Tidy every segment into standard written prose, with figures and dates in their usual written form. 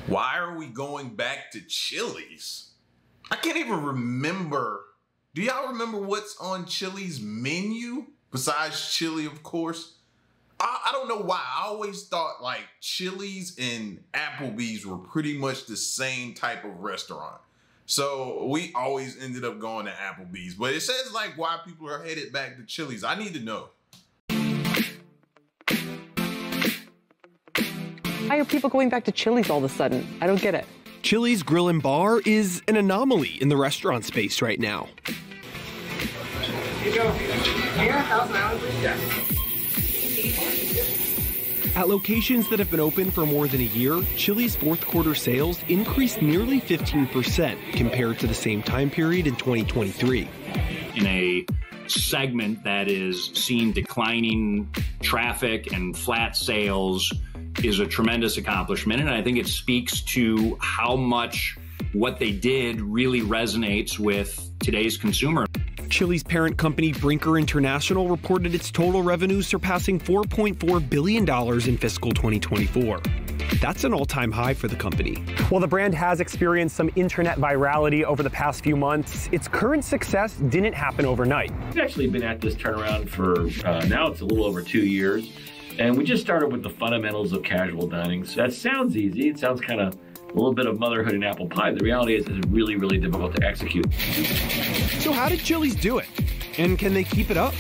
Why are we going back to Chili's? I can't even remember. Do y'all remember what's on Chili's menu? Besides chili, of course. I don't know why. I always thought like Chili's and Applebee's were pretty much the same type of restaurant. So we always ended up going to Applebee's. But it says like why people are headed back to Chili's. I need to know. Why are people going back to Chili's all of a sudden? I don't get it. Chili's Grill and Bar is an anomaly in the restaurant space right now. At locations that have been open for more than a year, Chili's fourth quarter sales increased nearly 15% compared to the same time period in 2023. In a segment that is seeing declining traffic and flat sales is a tremendous accomplishment. And I think it speaks to how much what they did really resonates with today's consumer. Chili's parent company Brinker International reported its total revenue surpassing $4.4 billion in fiscal 2024. That's an all-time high for the company. While the brand has experienced some internet virality over the past few months, its current success didn't happen overnight. We've actually been at this turnaround for now it's a little over 2 years. And we just started with the fundamentals of casual dining. So that sounds easy. It sounds kind of a little bit of motherhood and apple pie. The reality is it's really, really difficult to execute. So how did Chili's do it? And can they keep it up?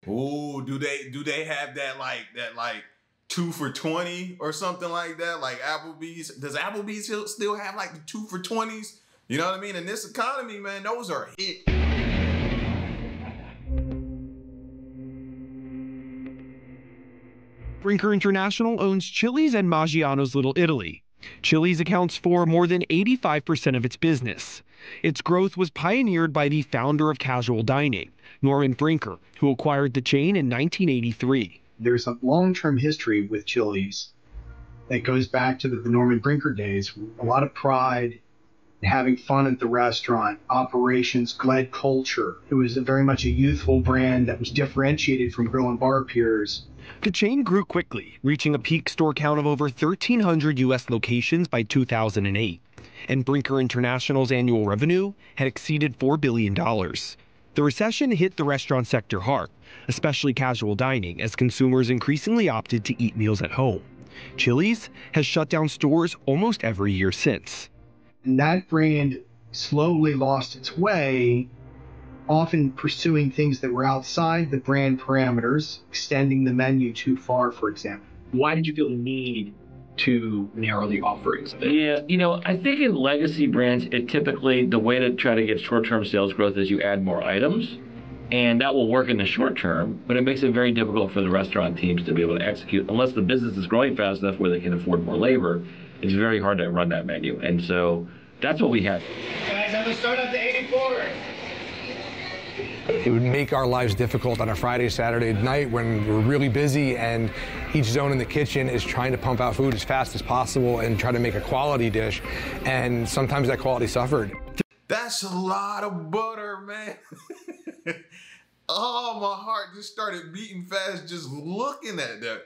Ooh, do they have that like 2 for $20 or something like that? Like Applebee's? Does Applebee's still have like the 2 for $20s? You know what I mean? In this economy, man, those are hit. Brinker International owns Chili's and Maggiano's Little Italy. Chili's accounts for more than 85% of its business. Its growth was pioneered by the founder of casual dining, Norman Brinker, who acquired the chain in 1983. There's a long-term history with Chili's that goes back to the Norman Brinker days. A lot of pride, having fun at the restaurant, operations, led culture. It was very much a youthful brand that was differentiated from grill and bar peers. The chain grew quickly, reaching a peak store count of over 1,300 U.S. locations by 2008, and Brinker International's annual revenue had exceeded $4 billion. The recession hit the restaurant sector hard, especially casual dining, as consumers increasingly opted to eat meals at home. Chili's has shut down stores almost every year since. And that brand slowly lost its way, often pursuing things that were outside the brand parameters, extending the menu too far, for example. Why did you feel the need to narrow the offerings? Yeah, I think in legacy brands, it typically, the way to try to get short-term sales growth is you add more items, and that will work in the short term, but it makes it very difficult for the restaurant teams to be able to execute. Unless the business is growing fast enough where they can afford more labor, it's very hard to run that menu. And so that's what we had. Guys, I'm gonna start up to 84. It would make our lives difficult on a Friday, Saturday night when we're really busy and each zone in the kitchen is trying to pump out food as fast as possible and try to make a quality dish. And sometimes that quality suffered. That's a lot of butter, man. Oh, my heart just started beating fast just looking at that.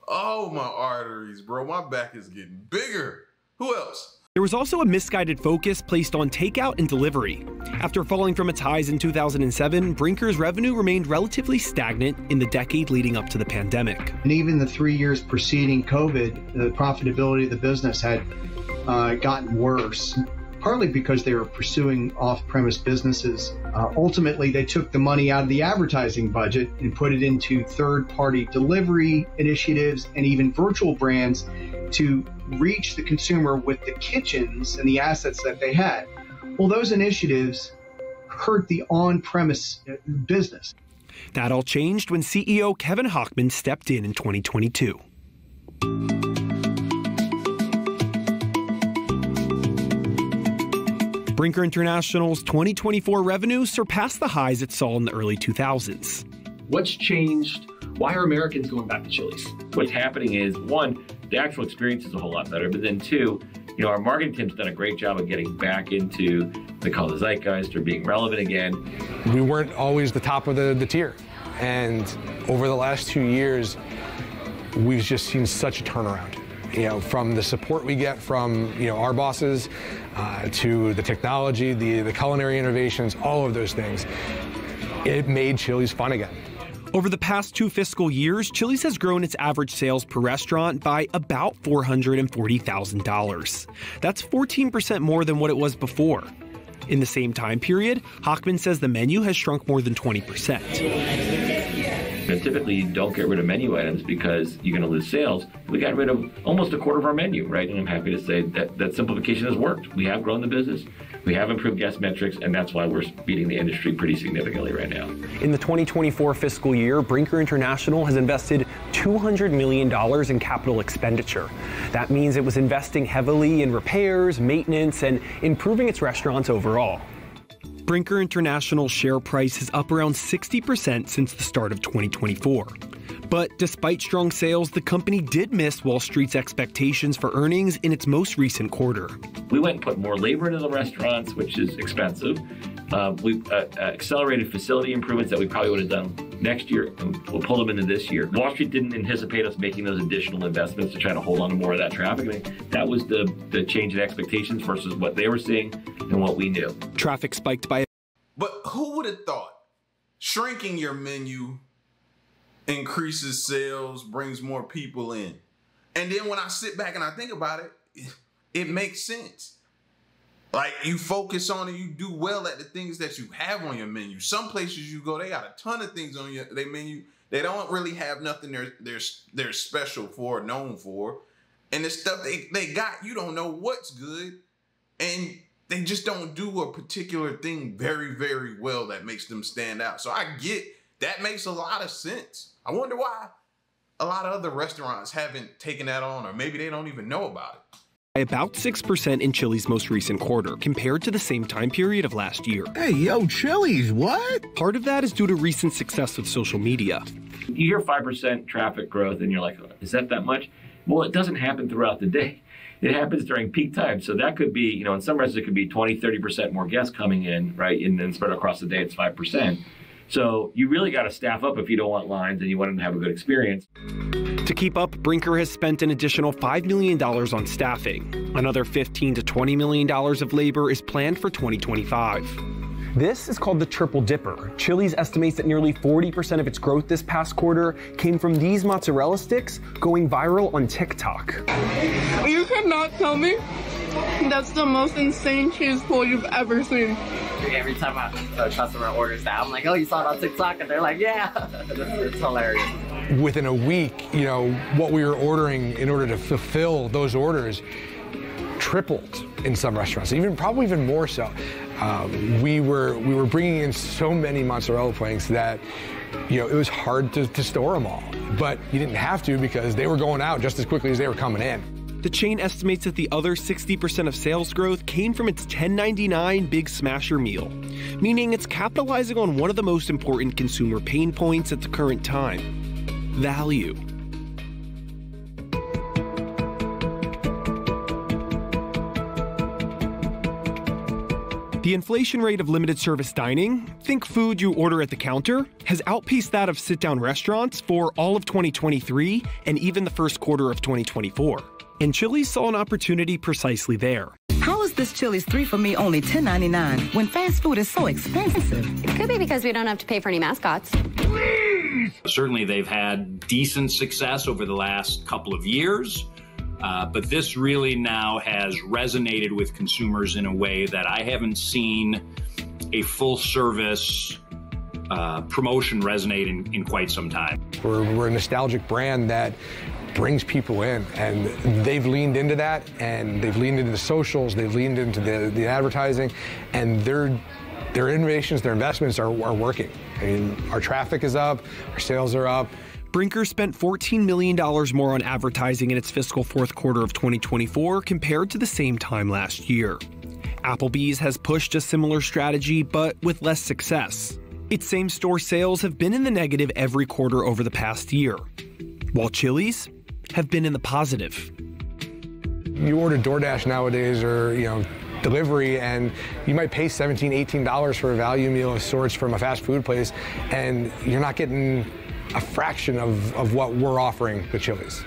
Oh, my arteries, bro. My back is getting bigger. Who else? There was also a misguided focus placed on takeout and delivery. After falling from its highs in 2007, Brinker's revenue remained relatively stagnant in the decade leading up to the pandemic. And even the 3 years preceding COVID, the profitability of the business had gotten worse, partly because they were pursuing off-premise businesses. Ultimately, they took the money out of the advertising budget and put it into third-party delivery initiatives and even virtual brands to reach the consumer with the kitchens and the assets that they had. Well, those initiatives hurt the on-premise business. That all changed when CEO Kevin Hochman stepped in 2022. Brinker International's 2024 revenue surpassed the highs it saw in the early 2000s. What's changed? Why are Americans going back to Chili's? What's happening is, one, the actual experience is a whole lot better, but then two, our marketing team's done a great job of getting back into the call the zeitgeist or being relevant again. We weren't always the top of the tier. And over the last 2 years, we've just seen such a turnaround. From the support we get from, our bosses, to the technology, the culinary innovations, all of those things. It made Chili's fun again. Over the past 2 fiscal years, Chili's has grown its average sales per restaurant by about $440,000. That's 14% more than what it was before. In the same time period, Hochman says the menu has shrunk more than 20%. And typically, you don't get rid of menu items because you're going to lose sales. We got rid of almost a quarter of our menu, right? And I'm happy to say that simplification has worked. We have grown the business. We have improved guest metrics, and that's why we're beating the industry pretty significantly right now. In the 2024 fiscal year, Brinker International has invested $200 million in capital expenditure. That means it was investing heavily in repairs, maintenance, and improving its restaurants overall. Brinker International's share price is up around 60% since the start of 2024. But despite strong sales, the company did miss Wall Street's expectations for earnings in its most recent quarter. We went and put more labor into the restaurants, which is expensive. We've accelerated facility improvements that we probably would have done next year, and we'll pull them into this year. Wall Street didn't anticipate us making those additional investments to try to hold on to more of that traffic. I mean, that was the change in expectations versus what they were seeing and what we knew. Traffic spiked by... But who would have thought shrinking your menu increases sales, brings more people in? And then when I sit back and I think about it, it makes sense. Like, you focus on and you do well at the things that you have on your menu. Some places you go, they got a ton of things on their menu. They don't really have nothing they're special for, known for. And the stuff they got, you don't know what's good. And they just don't do a particular thing very, very well that makes them stand out. So I get that makes a lot of sense. I wonder why a lot of other restaurants haven't taken that on, or maybe they don't even know about it. About 6% in Chili's most recent quarter, compared to the same time period of last year. Hey, yo, Chili's, what? Part of that is due to recent success with social media. You hear 5% traffic growth and you're like, is that much? Well, it doesn't happen throughout the day. It happens during peak time. So that could be, in some restaurants it could be 20, 30% more guests coming in, right? And then spread across the day, it's 5%. So you really got to staff up if you don't want lines and you want them to have a good experience. To keep up, Brinker has spent an additional $5 million on staffing. Another $15 to $20 million of labor is planned for 2025. This is called the Triple Dipper. Chili's estimates that nearly 40% of its growth this past quarter came from these mozzarella sticks going viral on TikTok. You cannot tell me that's the most insane cheese pull you've ever seen. Every time a customer orders that, I'm like, oh, you saw it on TikTok? And they're like, yeah. It's hilarious. Within a week, what we were ordering in order to fulfill those orders tripled in some restaurants, probably even more so. We were bringing in so many mozzarella planks that it was hard to store them all. But you didn't have to because they were going out just as quickly as they were coming in. The chain estimates that the other 60% of sales growth came from its $10.99 Big Smasher meal, meaning it's capitalizing on one of the most important consumer pain points at the current time: value. The inflation rate of limited service dining, think food you order at the counter, has outpaced that of sit-down restaurants for all of 2023 and even the first quarter of 2024. And Chili's saw an opportunity precisely there. How is this Chili's 3 for Me only $10.99 when fast food is so expensive? It could be because we don't have to pay for any mascots. Certainly they've had decent success over the last couple of years, but this really now has resonated with consumers in a way that I haven't seen a full service promotion resonate in quite some time. We're a nostalgic brand that brings people in, and they've leaned into that, and they've leaned into the socials, they've leaned into the advertising, and their innovations, their investments are working. I mean, our traffic is up, our sales are up. Brinker spent $14 million more on advertising in its fiscal fourth quarter of 2024 compared to the same time last year. Applebee's has pushed a similar strategy, but with less success. Its same-store sales have been in the negative every quarter over the past year, while Chili's have been in the positive. You order DoorDash nowadays or, delivery, and you might pay $17, $18 for a value meal of sorts from a fast food place, and you're not getting a fraction of what we're offering to Chili's.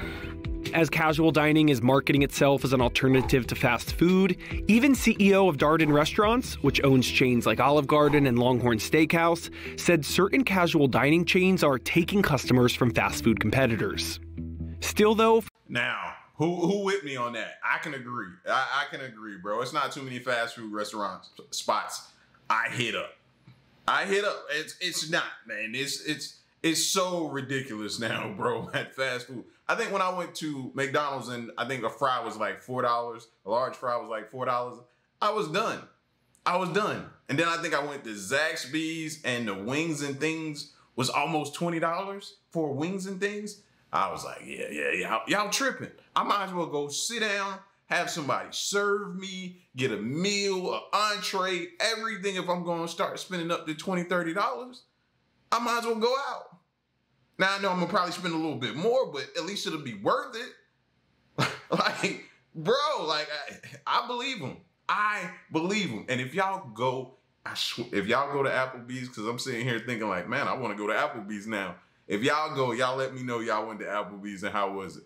As casual dining is marketing itself as an alternative to fast food, even CEO of Darden Restaurants, which owns chains like Olive Garden and Longhorn Steakhouse, said certain casual dining chains are taking customers from fast food competitors. Still though... Now, who with me on that? I can agree. I can agree, bro. It's not too many fast food restaurants, spots I hit up. It's not, man. It's so ridiculous now, bro, at fast food. I think when I went to McDonald's and I think a fry was like $4, a large fry was like $4, I was done. And then I think I went to Zaxby's and the wings and things was almost $20 for wings and things. I was like, yeah, y'all tripping. I might as well go sit down, have somebody serve me, get a meal, an entree, everything. If I'm going to start spending up to $20, $30, I might as well go out. Now, I know I'm going to probably spend a little bit more, but at least it'll be worth it. Like, bro, like, I believe him. I believe him. And if y'all go, if y'all go to Applebee's, because I'm sitting here thinking like, man, I want to go to Applebee's now. If y'all go, y'all let me know y'all went to Applebee's and how was it?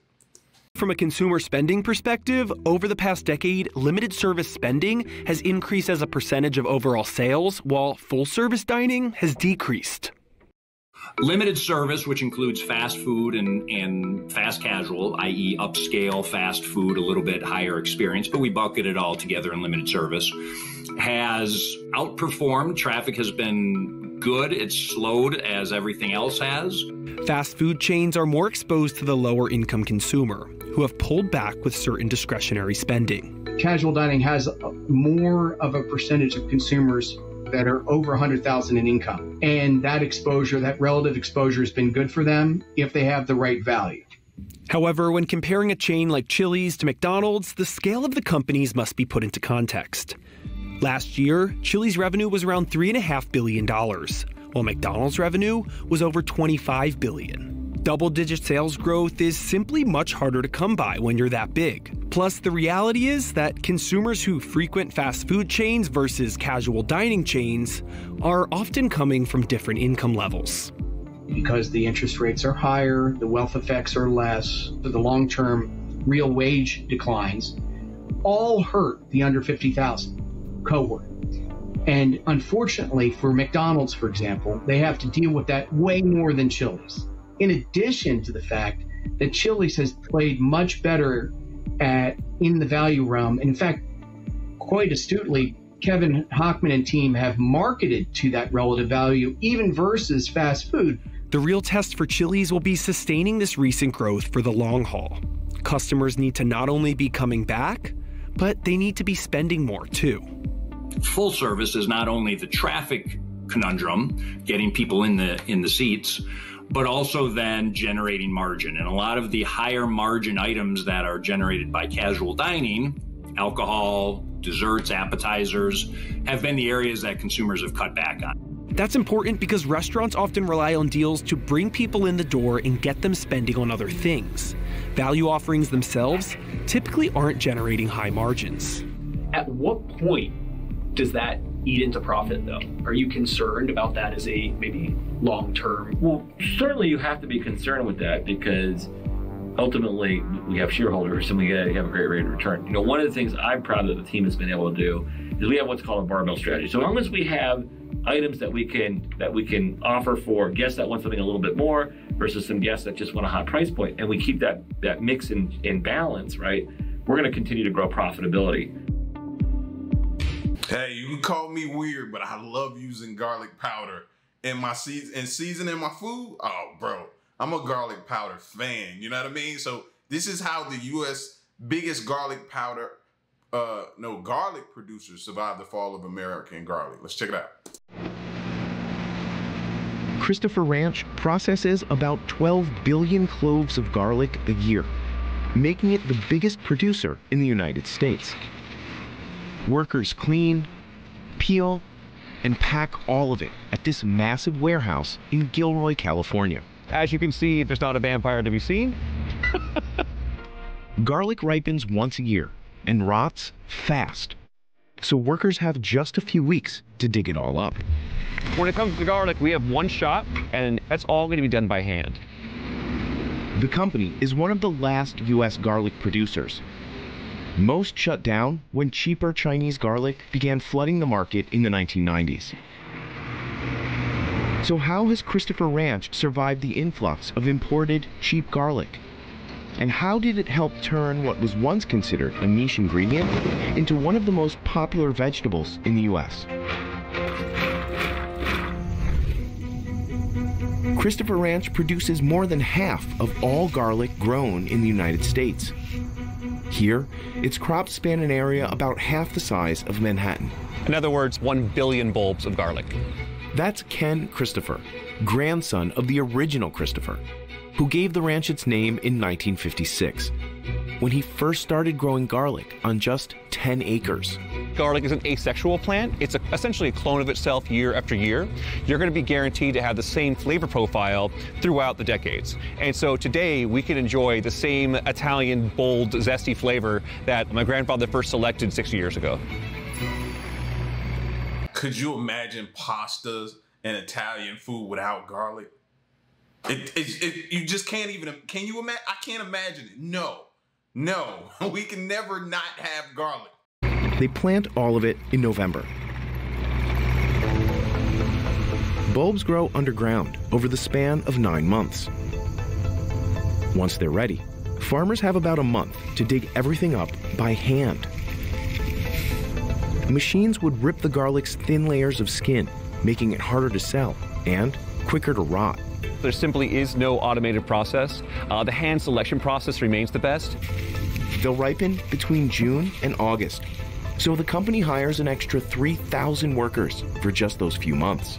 From a consumer spending perspective, over the past decade, limited service spending has increased as a percentage of overall sales, while full service dining has decreased. Limited service, which includes fast food and fast casual, i.e. upscale fast food, a little bit higher experience, but we bucket it all together in limited service, has outperformed. Traffic has been good. It's slowed as everything else has. Fast food chains are more exposed to the lower income consumer, who have pulled back with certain discretionary spending. Casual dining has more of a percentage of consumers that are over 100,000 in income. And that exposure, that relative exposure has been good for them if they have the right value. However, when comparing a chain like Chili's to McDonald's, the scale of the companies must be put into context. Last year, Chili's revenue was around $3.5 billion, while McDonald's revenue was over $25 billion. Double-digit sales growth is simply much harder to come by when you're that big. Plus, the reality is that consumers who frequent fast food chains versus casual dining chains are often coming from different income levels. Because the interest rates are higher, the wealth effects are less, the long-term real wage declines all hurt the under 50,000 cohort. And unfortunately for McDonald's, for example, they have to deal with that way more than Chili's. In addition to the fact that Chili's has played much better in the value realm. And in fact, quite astutely, Kevin Hochman and team have marketed to that relative value, even versus fast food. The real test for Chili's will be sustaining this recent growth for the long haul. Customers need to not only be coming back, but they need to be spending more too. Full service is not only the traffic conundrum, getting people in the seats, but also then generating margin. And a lot of the higher margin items that are generated by casual dining, alcohol, desserts, appetizers, have been the areas that consumers have cut back on. That's important because restaurants often rely on deals to bring people in the door and get them spending on other things. Value offerings themselves typically aren't generating high margins. At what point does that eat into profit, though? Are you concerned about that as a maybe long-term? Well, certainly you have to be concerned with that because ultimately we have shareholders and we have a great rate of return. You know, one of the things I'm proud that the team has been able to do is we have what's called a barbell strategy. So as long as we have items that we can offer for guests that want something a little bit more versus some guests that just want a hot price point, and we keep that mix in balance, right? We're going to continue to grow profitability. Hey, you can call me weird, but I love using garlic powder in my seasoning my food. Oh, bro, I'm a garlic powder fan. You know what I mean? So this is how the U.S. biggest garlic producers survived the fall of American garlic. Let's check it out. Christopher Ranch processes about 12 billion cloves of garlic a year, making it the biggest producer in the United States. Workers clean, peel, and pack all of it at this massive warehouse in Gilroy, California. As you can see, there's not a vampire to be seen. Garlic ripens once a year and rots fast, so workers have just a few weeks to dig it all up. When it comes to garlic, we have one shop, and that's all going to be done by hand. The company is one of the last U.S. garlic producers. Most shut down when cheaper Chinese garlic began flooding the market in the 1990s. So how has Christopher Ranch survived the influx of imported, cheap garlic? And how did it help turn what was once considered a niche ingredient into one of the most popular vegetables in the U.S.? Christopher Ranch produces more than half of all garlic grown in the United States. Here, its crops span an area about half the size of Manhattan. In other words, 1 billion bulbs of garlic. That's Ken Christopher, grandson of the original Christopher, who gave the ranch its name in 1956, when he first started growing garlic on just 10 acres. Garlic is an asexual plant. It's essentially a clone of itself year after year. You're going to be guaranteed to have the same flavor profile throughout the decades. And so today we can enjoy the same Italian, bold, zesty flavor that my grandfather first selected 60 years ago. Could you imagine pastas and Italian food without garlic? You just can't even, can you imagine? I can't imagine it. No, we can never not have garlic. They plant all of it in November. Bulbs grow underground over the span of 9 months. Once they're ready, farmers have about a month to dig everything up by hand. Machines would rip the garlic's thin layers of skin, making it harder to sell and quicker to rot. There simply is no automated process. The hand selection process remains the best. They'll ripen between June and August, so the company hires an extra 3,000 workers for just those few months.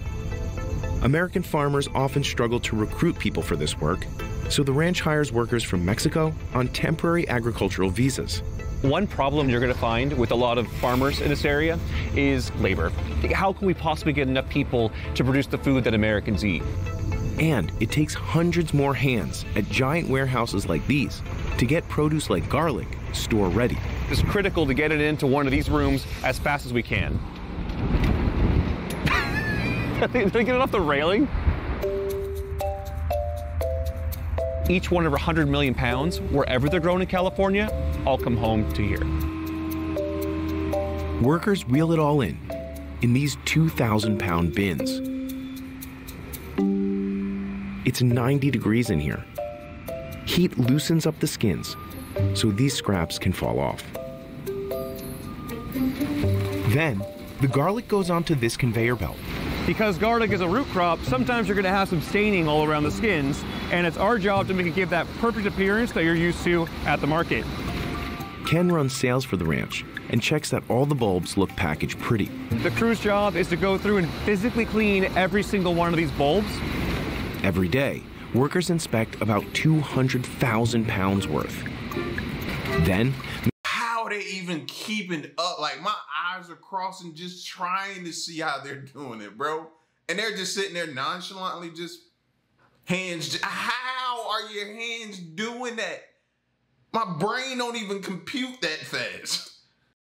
American farmers often struggle to recruit people for this work, so the ranch hires workers from Mexico on temporary agricultural visas. One problem you're going to find with a lot of farmers in this area is labor. How can we possibly get enough people to produce the food that Americans eat? And it takes hundreds more hands at giant warehouses like these to get produce like garlic store ready. It's critical to get it into one of these rooms as fast as we can. Did I get it off the railing? Each one of 100 million pounds, wherever they're grown in California, all come home to here. Workers wheel it all in these 2,000-pound bins. It's 90 degrees in here. Heat loosens up the skins, so these scraps can fall off. Then, the garlic goes onto this conveyor belt. Because garlic is a root crop, sometimes you're going to have some staining all around the skins, and it's our job to make it give that perfect appearance that you're used to at the market. Ken runs sales for the ranch and checks that all the bulbs look packaged pretty. The crew's job is to go through and physically clean every single one of these bulbs. Every day, workers inspect about 200,000 pounds worth. Then, how are they even keeping up? Like, my eyes are crossing just trying to see how they're doing it, bro. And they're just sitting there nonchalantly, just hands. How are your hands doing that? My brain don't even compute that fast.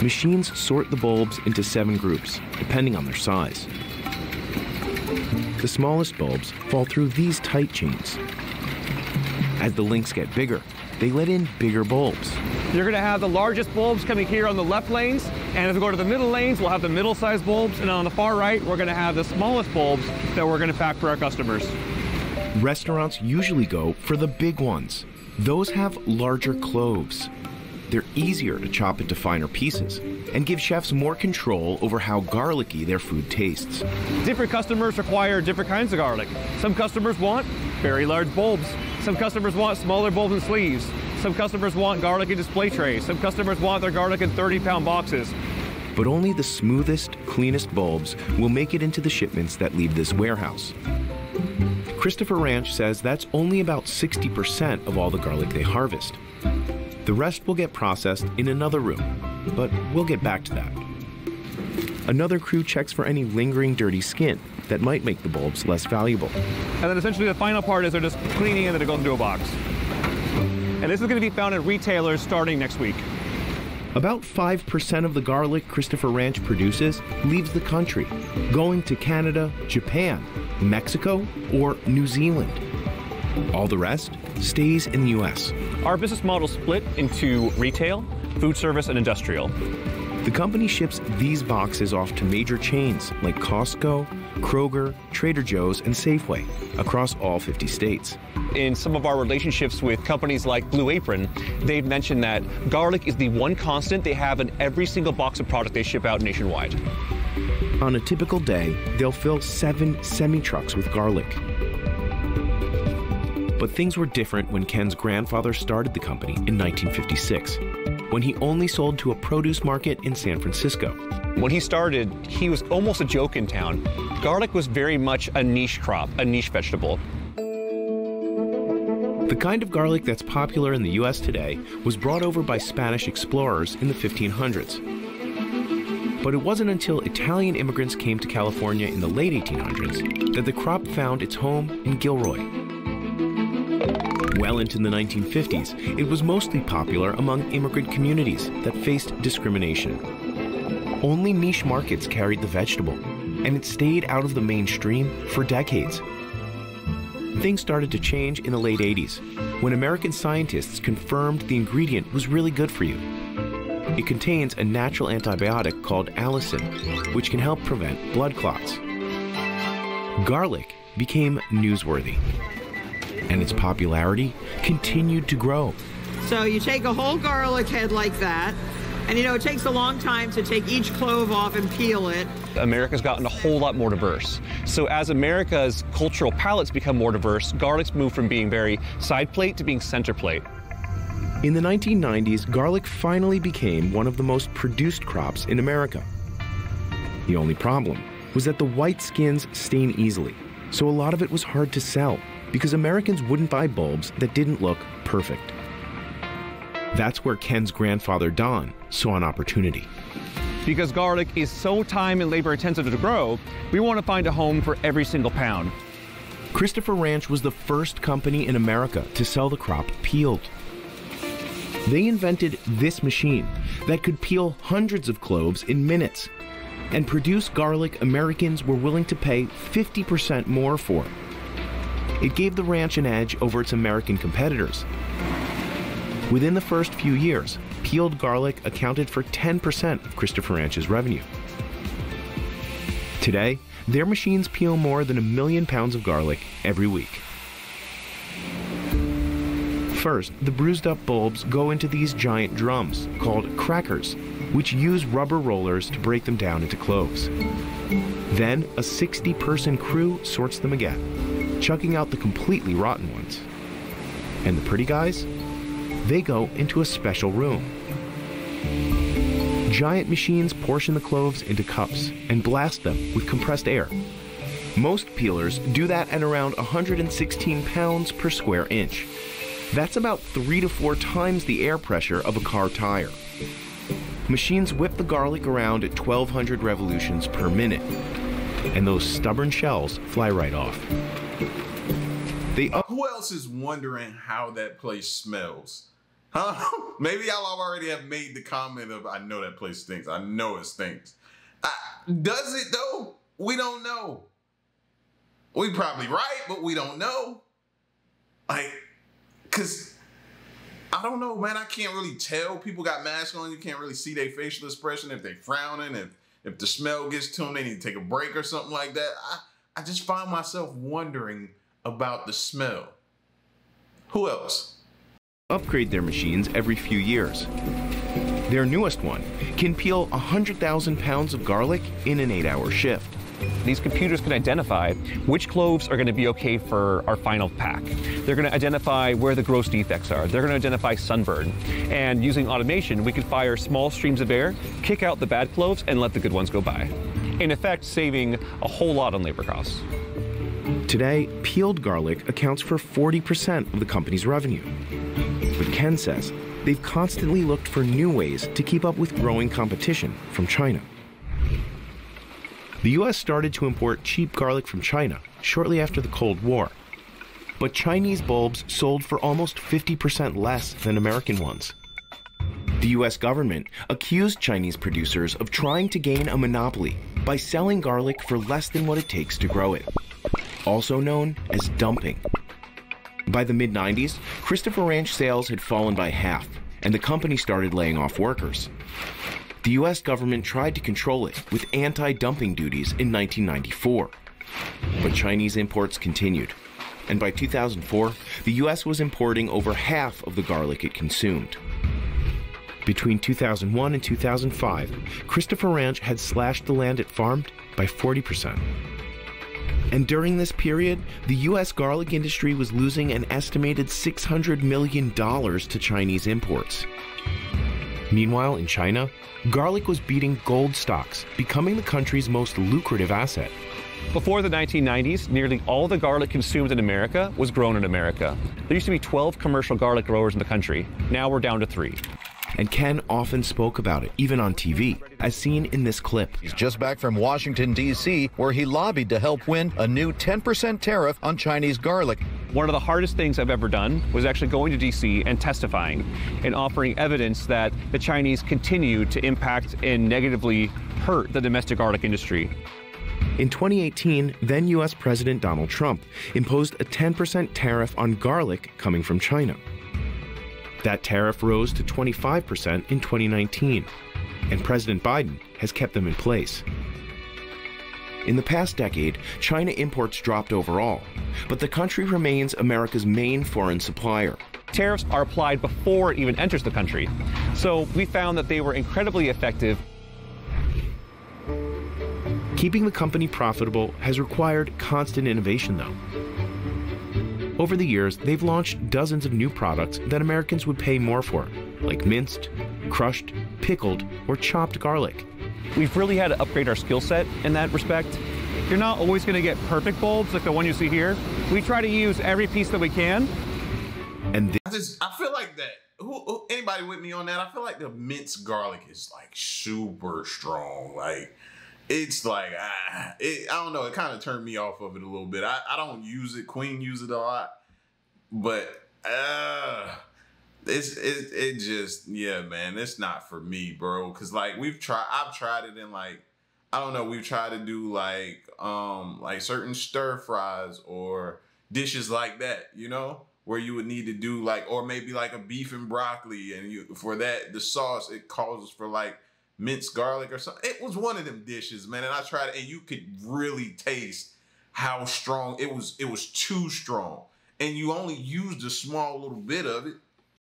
Machines sort the bulbs into 7 groups, depending on their size. The smallest bulbs fall through these tight chains. As the links get bigger, they let in bigger bulbs. You're going to have the largest bulbs coming here on the left lanes, and as we go to the middle lanes, we'll have the middle-sized bulbs, and on the far right, we're going to have the smallest bulbs that we're going to pack for our customers. Restaurants usually go for the big ones. Those have larger cloves. They're easier to chop into finer pieces and give chefs more control over how garlicky their food tastes. Different customers require different kinds of garlic. Some customers want very large bulbs. Some customers want smaller bulbs and sleeves. Some customers want garlic in display trays. Some customers want their garlic in 30-pound boxes. But only the smoothest, cleanest bulbs will make it into the shipments that leave this warehouse. Christopher Ranch says that's only about 60% of all the garlic they harvest. The rest will get processed in another room, but we'll get back to that. Another crew checks for any lingering dirty skin that might make the bulbs less valuable. And then essentially the final part is they're just cleaning and then it goes into a box. And this is going to be found at retailers starting next week. About 5% of the garlic Christopher Ranch produces leaves the country, going to Canada, Japan, Mexico, or New Zealand. All the rest stays in the U.S. Our business model split into retail, food service, and industrial. The company ships these boxes off to major chains like Costco, Kroger, Trader Joe's, and Safeway across all 50 states. In some of our relationships with companies like Blue Apron, they've mentioned that garlic is the one constant they have in every single box of product they ship out nationwide. On a typical day, they'll fill 7 semi-trucks with garlic. But things were different when Ken's grandfather started the company in 1956, when he only sold to a produce market in San Francisco. When he started, he was almost a joke in town. Garlic was very much a niche crop, a niche vegetable. The kind of garlic that's popular in the U.S. today was brought over by Spanish explorers in the 1500s. But it wasn't until Italian immigrants came to California in the late 1800s that the crop found its home in Gilroy. Well into the 1950s, it was mostly popular among immigrant communities that faced discrimination. Only niche markets carried the vegetable, and it stayed out of the mainstream for decades. Things started to change in the late 80s, when American scientists confirmed the ingredient was really good for you. It contains a natural antibiotic called allicin, which can help prevent blood clots. Garlic became newsworthy, and its popularity continued to grow. So you take a whole garlic head like that, and it takes a long time to take each clove off and peel it. America's gotten a whole lot more diverse. So as America's cultural palates become more diverse, garlic's moved from being very side plate to being center plate. In the 1990s, garlic finally became one of the most produced crops in America. The only problem was that the white skins stain easily, so a lot of it was hard to sell, because Americans wouldn't buy bulbs that didn't look perfect. That's where Ken's grandfather, Don, saw an opportunity. Because garlic is so time and labor intensive to grow, we want to find a home for every single pound. Christopher Ranch was the first company in America to sell the crop peeled. They invented this machine that could peel hundreds of cloves in minutes and produce garlic Americans were willing to pay 50% more for. It gave the ranch an edge over its American competitors. Within the first few years, peeled garlic accounted for 10% of Christopher Ranch's revenue. Today, their machines peel more than 1 million pounds of garlic every week. First, the bruised up bulbs go into these giant drums called crackers, which use rubber rollers to break them down into cloves. Then, a 60-person crew sorts them again, chucking out the completely rotten ones. And the pretty guys? They go into a special room. Giant machines portion the cloves into cups and blast them with compressed air. Most peelers do that at around 116 pounds per square inch. That's about 3 to 4 times the air pressure of a car tire. Machines whip the garlic around at 1,200 revolutions per minute, and those stubborn shells fly right off. Who else is wondering how that place smells? Huh? Maybe y'all already have made the comment of, I know that place stinks. I know it stinks. Does it though? We don't know. We probably right, but we don't know. Cause I don't know, man. I can't really tell. People got masks on. You can't really see their facial expression. If they frowning, if the smell gets to them, they need to take a break or something like that. I just find myself wondering about the smell. Who else? Upgrade their machines every few years. Their newest one can peel 100,000 pounds of garlic in an 8-hour shift. These computers can identify which cloves are going to be okay for our final pack. They're going to identify where the gross defects are. They're going to identify sunburn. And using automation, we can fire small streams of air, kick out the bad cloves, and let the good ones go by. In effect, saving a whole lot on labor costs. Today, peeled garlic accounts for 40% of the company's revenue. But Ken says they've constantly looked for new ways to keep up with growing competition from China. The U.S. started to import cheap garlic from China shortly after the Cold War. But Chinese bulbs sold for almost 50% less than American ones. The U.S. government accused Chinese producers of trying to gain a monopoly by selling garlic for less than what it takes to grow it, also known as dumping. By the mid-90s, Christopher Ranch sales had fallen by half, and the company started laying off workers. The U.S. government tried to control it with anti-dumping duties in 1994. But Chinese imports continued, and by 2004, the U.S. was importing over half of the garlic it consumed. Between 2001 and 2005, Christopher Ranch had slashed the land it farmed by 40%. And during this period, the U.S. garlic industry was losing an estimated $600 million to Chinese imports. Meanwhile, in China, garlic was beating gold stocks, becoming the country's most lucrative asset. Before the 1990s, nearly all the garlic consumed in America was grown in America. There used to be 12 commercial garlic growers in the country. Now we're down to 3. And Ken often spoke about it, even on TV, as seen in this clip. He's just back from Washington, D.C., where he lobbied to help win a new 10% tariff on Chinese garlic. One of the hardest things I've ever done was actually going to D.C. and testifying and offering evidence that the Chinese continue to impact and negatively hurt the domestic garlic industry. In 2018, then U.S. President Donald Trump imposed a 10% tariff on garlic coming from China. That tariff rose to 25% in 2019, and President Biden has kept them in place. In the past decade, China imports dropped overall, but the country remains America's main foreign supplier. Tariffs are applied before it even enters the country, so we found that they were incredibly effective. Keeping the company profitable has required constant innovation, though. Over the years, they've launched dozens of new products that Americans would pay more for, like minced, crushed, pickled, or chopped garlic. We've really had to upgrade our skill set in that respect. You're not always going to get perfect bulbs like the one you see here. We try to use every piece that we can. And I feel like that. Anybody with me on that? I feel like the minced garlic is like super strong. Like, it's like, I don't know, it kind of turned me off of it a little bit. I don't use it. Queen uses it a lot. But it just, yeah, man, it's not for me, bro. Cause like I've tried it in like, I don't know, we've tried to do like certain stir fries or dishes like that, you know, where you would need to do like, or maybe like a beef and broccoli, and for that, the sauce, it calls for like minced garlic or something. It was one of them dishes, man, and I tried it, and you could really taste how strong it was. It was too strong, and you only used a small little bit of it.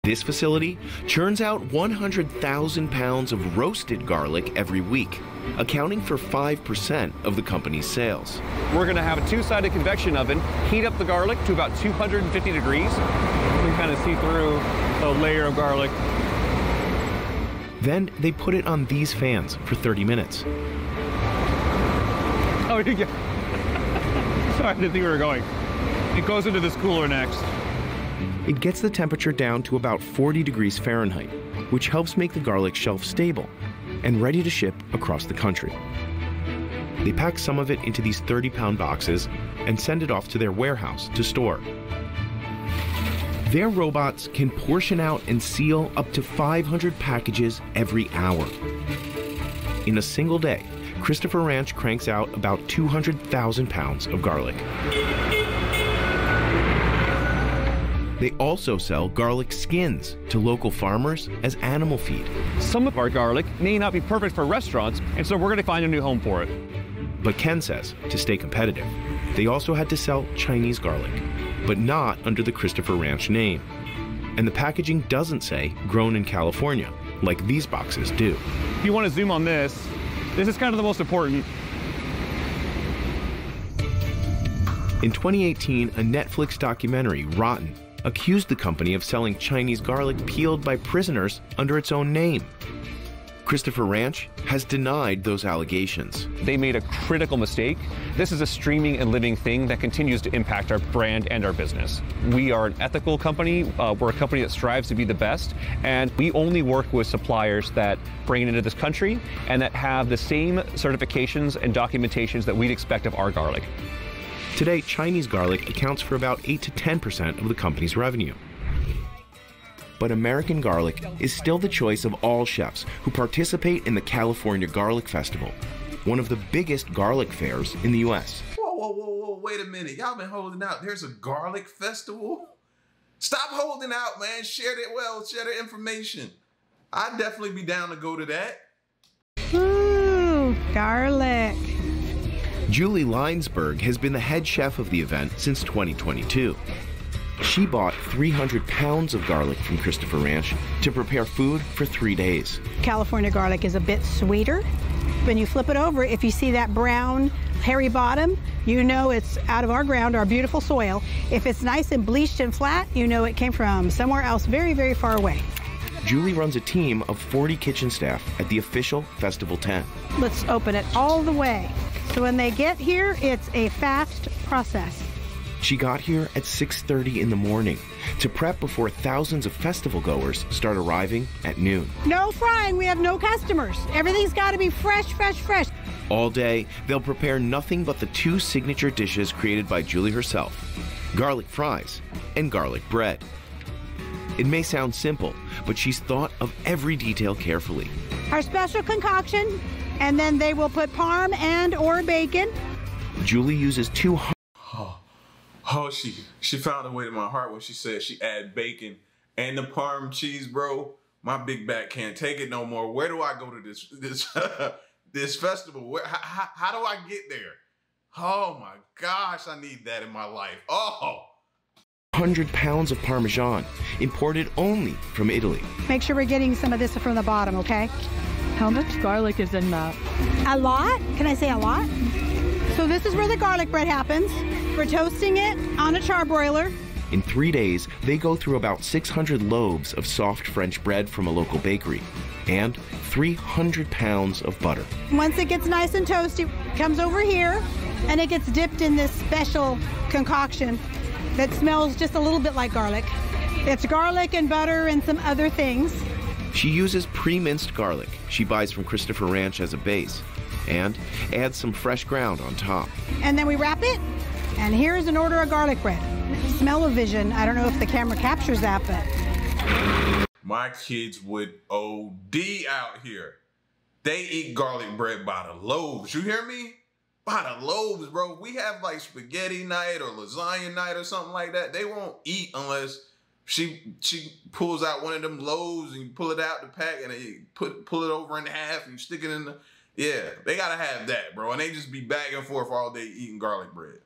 This facility churns out 100,000 pounds of roasted garlic every week, accounting for 5% of the company's sales. We're going to have a two-sided convection oven, heat up the garlic to about 250 degrees. You can kind of see through a layer of garlic. Then they put it on these fans for 30 minutes. Oh, yeah. Sorry, I didn't think we were going. It goes into this cooler next. It gets the temperature down to about 40 degrees Fahrenheit, which helps make the garlic shelf stable and ready to ship across the country. They pack some of it into these 30-pound boxes and send it off to their warehouse to store. Their robots can portion out and seal up to 500 packages every hour. In a single day, Christopher Ranch cranks out about 200,000 pounds of garlic. They also sell garlic skins to local farmers as animal feed. Some of our garlic may not be perfect for restaurants, and so we're going to find a new home for it. But Ken says, to stay competitive, they also had to sell Chinese garlic, but not under the Christopher Ranch name. And the packaging doesn't say grown in California, like these boxes do. If you want to zoom on this is kind of the most important. In 2018, a Netflix documentary, Rotten, accused the company of selling Chinese garlic peeled by prisoners under its own name. Christopher Ranch has denied those allegations. They made a critical mistake. This is a streaming and living thing that continues to impact our brand and our business. We are an ethical company. We're a company that strives to be the best, and we only work with suppliers that bring it into this country and that have the same certifications and documentations that we'd expect of our garlic. Today, Chinese garlic accounts for about 8 to 10% of the company's revenue. but American garlic is still the choice of all chefs who participate in the California Garlic Festival, one of the biggest garlic fairs in the U.S. Whoa, wait a minute. Y'all been holding out. There's a garlic festival? Stop holding out, man. Share the information. I'd definitely be down to go to that. Ooh, garlic. Julie Linesberg has been the head chef of the event since 2022. She bought 300 pounds of garlic from Christopher Ranch to prepare food for 3 days. California garlic is a bit sweeter. When you flip it over, if you see that brown, hairy bottom, you know it's out of our ground, our beautiful soil. If it's nice and bleached and flat, you know it came from somewhere else very, very far away. Julie runs a team of 40 kitchen staff at the official festival tent. Let's open it all the way. So when they get here, it's a fast process. She got here at 6:30 in the morning to prep before thousands of festival goers start arriving at noon. No frying, we have no customers. Everything's got to be fresh, fresh, fresh. All day, they'll prepare nothing but the 2 signature dishes created by Julie herself, garlic fries and garlic bread. It may sound simple, but she's thought of every detail carefully. Our special concoction, and then they will put parm and or bacon. Julie uses 200. Oh, she found a way to my heart when she said she add bacon and the parm cheese, bro. My big back can't take it no more. Where do I go to this festival? How do I get there? Oh my gosh, I need that in my life. Oh. 100 pounds of Parmesan, imported only from Italy. Make sure we're getting some of this from the bottom, okay? How much garlic is in that? A lot? Can I say a lot? So this is where the garlic bread happens. We're toasting it on a charbroiler. In 3 days, they go through about 600 loaves of soft French bread from a local bakery and 300 pounds of butter. Once it gets nice and toasty, it comes over here and it gets dipped in this special concoction that smells just a little bit like garlic. It's garlic and butter and some other things. She uses pre-minced garlic she buys from Christopher Ranch as a base and adds some fresh ground on top. And then we wrap it, and here's an order of garlic bread. Smell-o-vision, I don't know if the camera captures that, but... My kids would OD out here. They eat garlic bread by the loaves. You hear me? By the loaves, bro. We have like spaghetti night or lasagna night or something like that. They won't eat unless she pulls out one of them loaves and you pull it out the pack and you pull it over in half and you stick it in the... Yeah, they gotta have that, bro. And they just be back and forth all day eating garlic bread.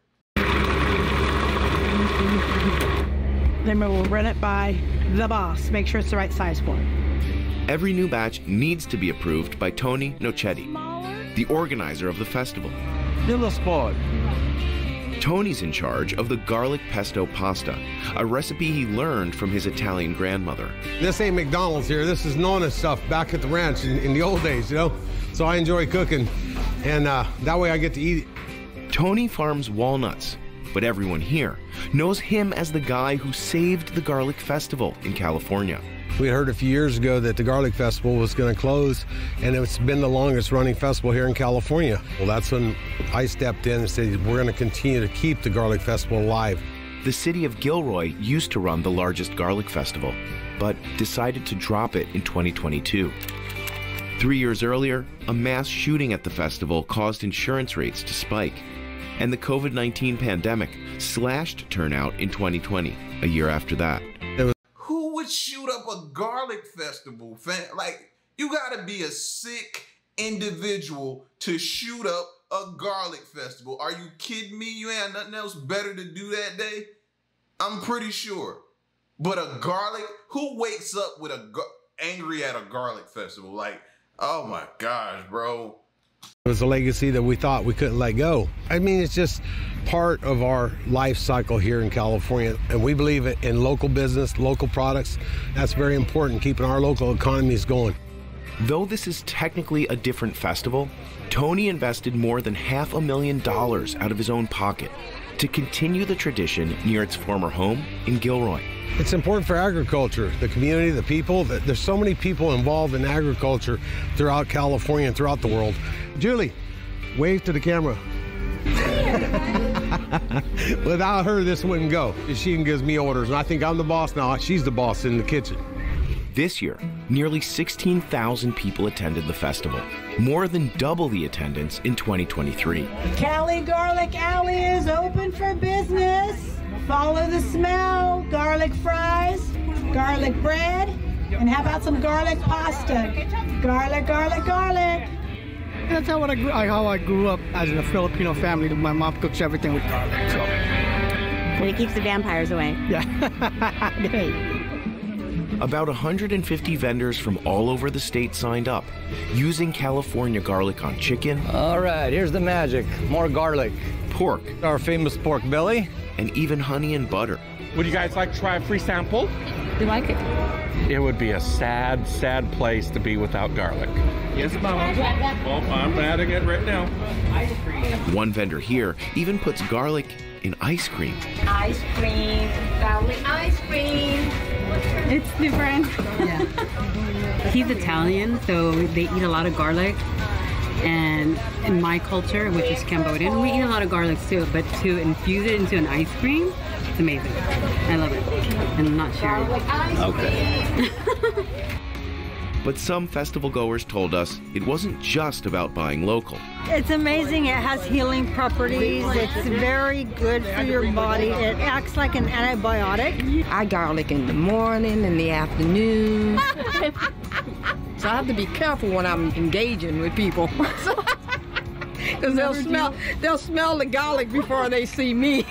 Then we'll run it by the boss. Make sure it's the right size for it. Every new batch needs to be approved by Tony Nocetti, the organizer of the festival. Tony's in charge of the garlic pesto pasta, a recipe he learned from his Italian grandmother. This ain't McDonald's here. This is Nonna stuff back at the ranch in the old days, you know? So I enjoy cooking, and that way I get to eat it. Tony farms walnuts, but everyone here knows him as the guy who saved the Garlic Festival in California. We heard a few years ago that the Garlic Festival was going to close, and it's been the longest running festival here in California. Well, that's when I stepped in and said, we're going to continue to keep the Garlic Festival alive. The city of Gilroy used to run the largest garlic festival, but decided to drop it in 2022. 3 years earlier, a mass shooting at the festival caused insurance rates to spike, and the COVID-19 pandemic slashed turnout in 2020, a year after that. Who would shoot up a garlic festival, fam? Like, you gotta be a sick individual to shoot up a garlic festival. Are you kidding me? You ain't nothing else better to do that day? I'm pretty sure. But a garlic, who wakes up with angry at a garlic festival? Like, oh my gosh, bro. It was a legacy that we thought we couldn't let go. I mean, it's just part of our life cycle here in California, and we believe in local business, local products. That's very important, keeping our local economies going. Though this is technically a different festival, Tony invested more than $500,000 out of his own pocket to continue the tradition near its former home in Gilroy. It's important for agriculture, the community, the people. There's so many people involved in agriculture throughout California and throughout the world. Julie, wave to the camera. Without her, this wouldn't go. She gives me orders, and I think I'm the boss now. She's the boss in the kitchen. This year, nearly 16,000 people attended the festival, more than double the attendance in 2023. Cali Garlic Alley is open for business. Follow the smell. Garlic fries, garlic bread, and how about some garlic pasta? Garlic, garlic, garlic. That's how I grew up as in a Filipino family. My mom cooks everything with garlic. So. And it keeps the vampires away. Yeah. Great. About 150 vendors from all over the state signed up, using California garlic on chicken. All right, here's the magic. More garlic. Pork. Our famous pork belly. And even honey and butter. Would you guys like to try a free sample? We like it. It would be a sad, sad place to be without garlic. Yes, Mama. Oh, I'm adding it right now. One vendor here even puts garlic in ice cream. Ice cream, garlic ice cream. It's different. Yeah. He's Italian, so they eat a lot of garlic. And in my culture, which is Cambodian, we eat a lot of garlic too. But to infuse it into an ice cream, it's amazing. I love it. And I'm not sure. Okay. But some festival goers told us it wasn't just about buying local. It's amazing. It has healing properties. It's very good for your body. It acts like an antibiotic. I garlic in the morning, in the afternoon. So I have to be careful when I'm engaging with people. Because they'll smell the garlic before they see me.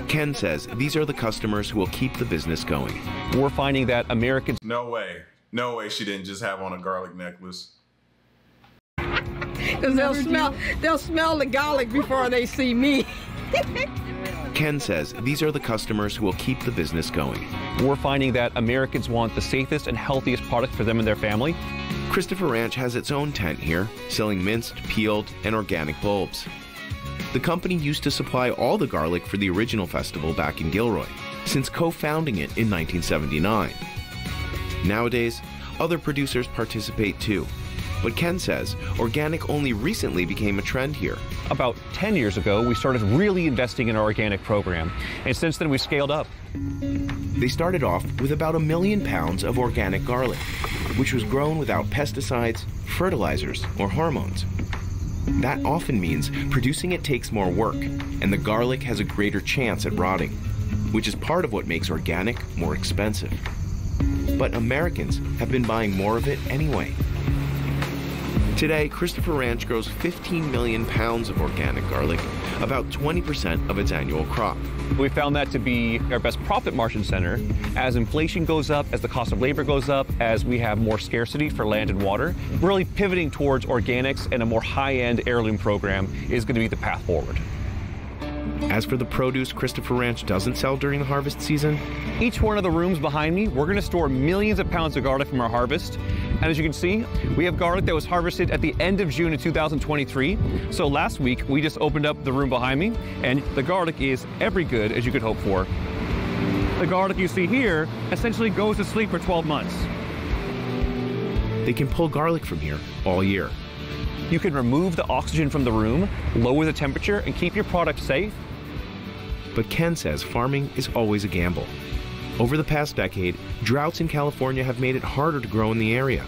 Ken says these are the customers who will keep the business going. We're finding that Americans... No way. No way she didn't just have on a garlic necklace. Because they'll smell the garlic before they see me. Ken says these are the customers who will keep the business going. We're finding that Americans want the safest and healthiest product for them and their family. Christopher Ranch has its own tent here, selling minced, peeled, and organic bulbs. The company used to supply all the garlic for the original festival back in Gilroy, since co-founding it in 1979. Nowadays, other producers participate too. But Ken says organic only recently became a trend here. About 10 years ago, we started really investing in our organic program, and since then we scaled up. They started off with about 1 million pounds of organic garlic, which was grown without pesticides, fertilizers, or hormones. That often means producing it takes more work, and the garlic has a greater chance at rotting, which is part of what makes organic more expensive. But Americans have been buying more of it anyway. Today, Christopher Ranch grows 15 million pounds of organic garlic, about 20% of its annual crop. We found that to be our best profit margin center. As inflation goes up, as the cost of labor goes up, as we have more scarcity for land and water, really pivoting towards organics and a more high-end heirloom program is going to be the path forward. As for the produce Christopher Ranch doesn't sell during the harvest season, each one of the rooms behind me, we're going to store millions of pounds of garlic from our harvest. And as you can see, we have garlic that was harvested at the end of June of 2023. So last week, we just opened up the room behind me, and the garlic is every good as you could hope for. The garlic you see here essentially goes to sleep for 12 months. They can pull garlic from here all year. You can remove the oxygen from the room, lower the temperature, and keep your product safe. But Ken says farming is always a gamble. Over the past decade, droughts in California have made it harder to grow in the area.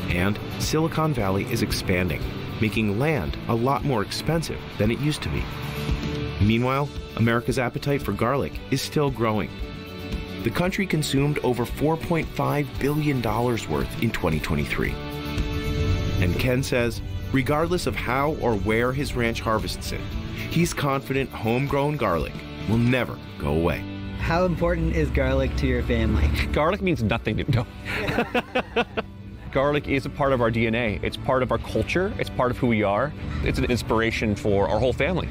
And Silicon Valley is expanding, making land a lot more expensive than it used to be. Meanwhile, America's appetite for garlic is still growing. The country consumed over $4.5 billion worth in 2023. And Ken says, regardless of how or where his ranch harvests it, he's confident homegrown garlic will never go away. How important is garlic to your family? Garlic means nothing to me. Garlic is a part of our DNA. It's part of our culture. It's part of who we are. It's an inspiration for our whole family.